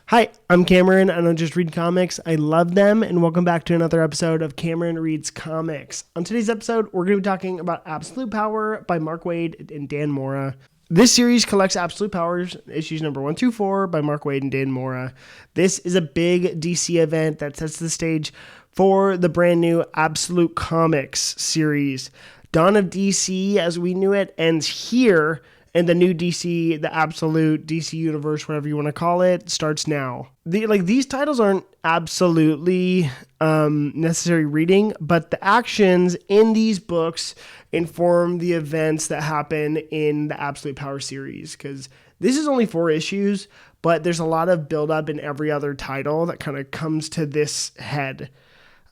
Hi, I'm Cameron. I don't just read comics, I love them, and welcome back to another episode of Cameron Reads Comics. On today's episode, we're going to be talking about Absolute Power by Mark Waid and Dan Mora. This series collects Absolute Powers, issues number 1 through 4 by Mark Waid and Dan Mora. This is a big DC event that sets the stage for the brand new Absolute Comics series. Dawn of DC, as we knew it, ends here. And the new DC, the absolute DC universe, whatever you want to call it, starts now. These titles aren't absolutely necessary reading, but the actions in these books inform the events that happen in the Absolute Power series. Because this is only 4 issues, but there's a lot of buildup in every other title that kind of comes to this head.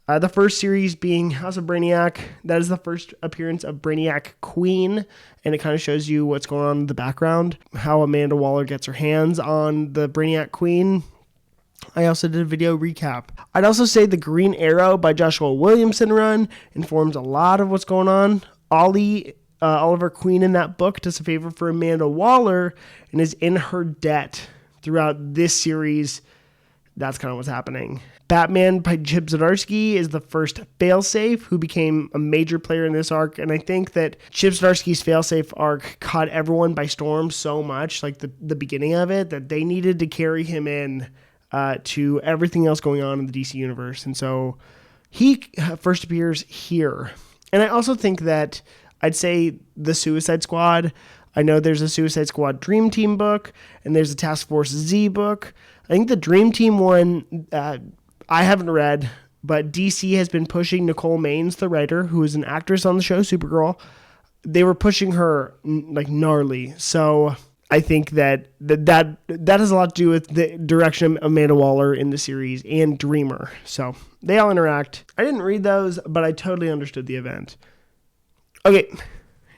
The first series being House of Brainiac. That is the first appearance of Brainiac Queen, and it kind of shows you what's going on in the background, how Amanda Waller gets her hands on the Brainiac Queen. I also did a video recap. I'd also say the Green Arrow by Joshua Williamson run informs a lot of what's going on. Oliver Queen in that book does a favor for Amanda Waller and is in her debt throughout this series. That's kind of what's happening. Batman by Chip Zdarsky is the first failsafe who became a major player in this arc. And I think that Chip Zdarsky's failsafe arc caught everyone by storm so much, like the beginning of it, that they needed to carry him in to everything else going on in the DC universe. And so he first appears here. And I also think that I'd say the Suicide Squad. I know there's a Suicide Squad Dream Team book and there's a Task Force Z book. I think the Dream Team one, I haven't read, but DC has been pushing Nicole Maines, the writer, who is an actress on the show Supergirl. They were pushing her like gnarly. So I think that has a lot to do with the direction of Amanda Waller in the series and Dreamer. So they all interact. I didn't read those, but I totally understood the event. Okay,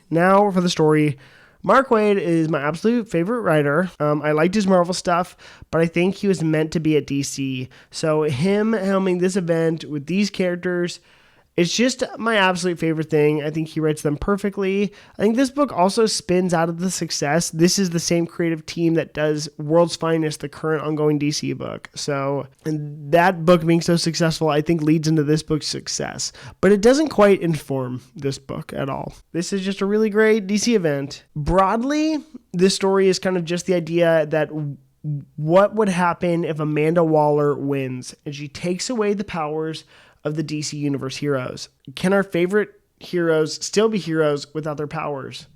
now for the story. Mark Waid is my absolute favorite writer. I liked his Marvel stuff, but I think he was meant to be at DC. So him helming this event with these characters, it's just my absolute favorite thing. I think he writes them perfectly. I think this book also spins out of the success. This is the same creative team that does World's Finest, the current ongoing DC book. So and that book being so successful, I think leads into this book's success. But it doesn't quite inform this book at all. This is just a really great DC event. Broadly, this story is kind of just the idea that what would happen if Amanda Waller wins and she takes away the powers of the DC Universe heroes. Can our favorite heroes still be heroes without their powers?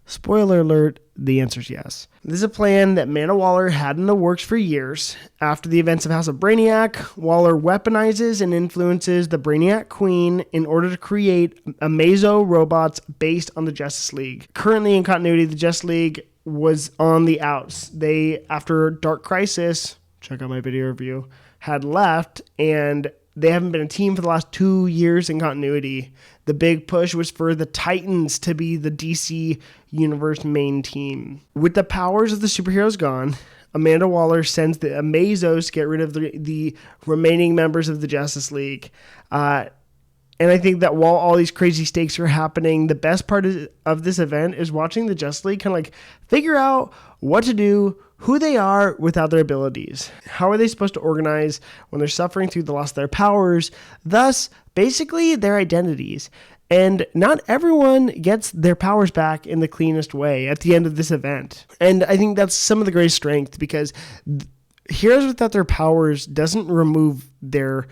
Spoiler alert, the answer is yes. This is a plan that Amanda Waller had in the works for years. After the events of House of Brainiac, Waller weaponizes and influences the Brainiac Queen in order to create Amazo robots based on the Justice League. Currently in continuity, the Justice League was on the outs. They, after Dark Crisis, check out my video review, had left, and they haven't been a team for the last 2 years in continuity. The big push was for the Titans to be the DC Universe main team. With the powers of the superheroes gone, Amanda Waller sends the Amazos to get rid of the remaining members of the Justice League. And I think that while all these crazy stakes are happening, the best part of this event is watching the Justice League kind of like figure out what to do, who they are without their abilities. How are they supposed to organize when they're suffering through the loss of their powers, thus basically their identities. And not everyone gets their powers back in the cleanest way at the end of this event. And I think that's some of the greatest strength, because heroes without their powers doesn't remove their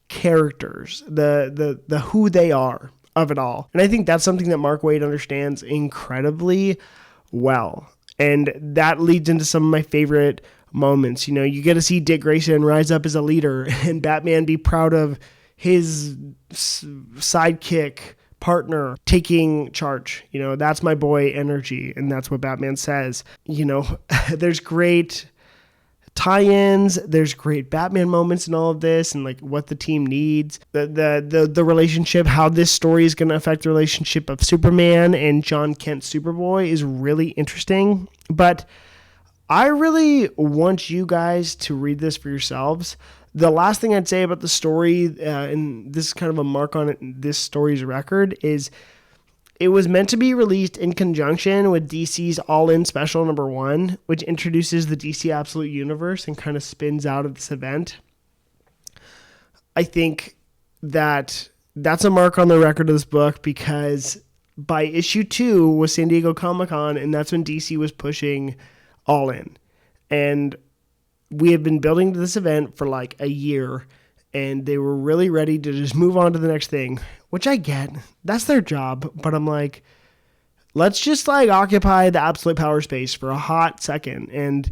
characters, the who they are of it all. And I think that's something that Mark Waid understands incredibly well. And that leads into some of my favorite moments. You know, you get to see Dick Grayson rise up as a leader and Batman be proud of his sidekick partner taking charge. You know, that's my boy energy. And that's what Batman says. You know, there's great tie-ins, there's great Batman moments in all of this, and like what the team needs, the relationship, how this story is going to affect the relationship of Superman and John Kent Superboy is really interesting. But I really want you guys to read this for yourselves. The last thing I'd say about the story, and this is kind of a mark on it, this story's record, is It was meant to be released in conjunction with DC's All-In Special number 1, which introduces the DC Absolute Universe and kind of spins out of this event. I think that that's a mark on the record of this book, because by issue 2 was San Diego Comic-Con, and that's when DC was pushing All-In. And we have been building to this event for like a year, and they were really ready to just move on to the next thing, which I get. That's their job. But I'm like, let's just like occupy the absolute power space for a hot second. And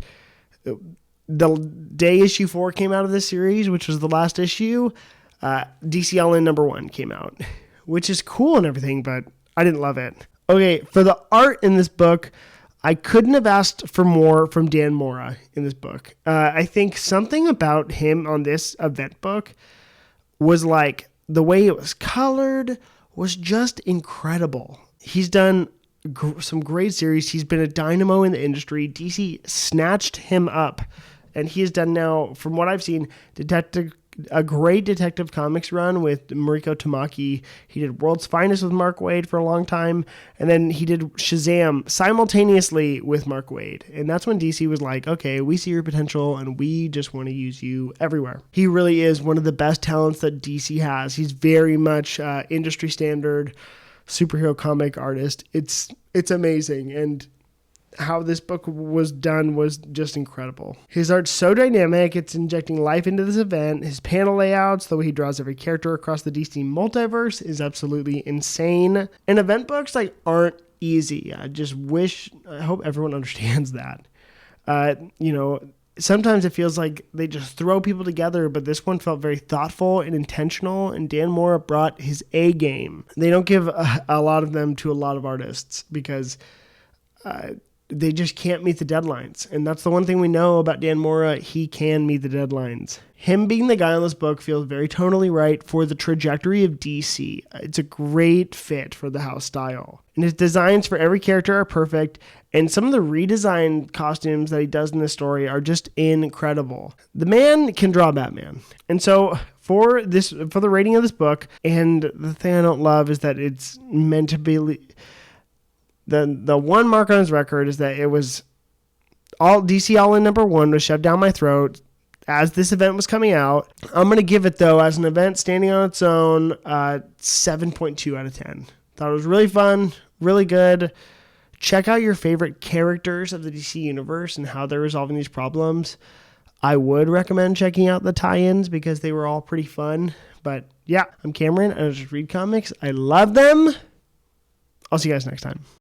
the day issue 4 came out of this series, which was the last issue, DC All-In number 1 came out, which is cool and everything, but I didn't love it. Okay, for the art in this book, I couldn't have asked for more from Dan Mora in this book. I think something about him on this event book was like the way it was colored was just incredible. He's done some great series. He's been a dynamo in the industry. DC snatched him up, and he has done now, from what I've seen, a great Detective Comics run with Mariko Tamaki. He did World's Finest with Mark Waid for a long time, and then he did Shazam simultaneously with Mark Waid. And that's when DC was like, okay, we see your potential, and we just want to use you everywhere. He really is one of the best talents that DC has. He's very much industry standard superhero comic artist. It's amazing, and how this book was done was just incredible. His art's so dynamic, it's injecting life into this event. His panel layouts, the way he draws every character across the DC multiverse is absolutely insane. And event books aren't easy. I hope everyone understands that. Sometimes it feels like they just throw people together, but this one felt very thoughtful and intentional, and Dan Mora brought his A game. They don't give a lot of them to a lot of artists because they just can't meet the deadlines. And that's the one thing we know about Dan Mora. He can meet the deadlines. Him being the guy on this book feels very tonally right for the trajectory of DC. It's a great fit for the house style. And his designs for every character are perfect. And some of the redesigned costumes that he does in this story are just incredible. The man can draw Batman. And so for the rating of this book, and the thing I don't love is that it's meant to be... The one mark on his record is that it was all DC All-In number 1 was shoved down my throat as this event was coming out. I'm going to give it, though, as an event standing on its own, 7.2 out of 10. Thought it was really fun, really good. Check out your favorite characters of the DC universe and how they're resolving these problems. I would recommend checking out the tie-ins because they were all pretty fun. But yeah, I'm Cameron, and I just read comics. I love them. I'll see you guys next time.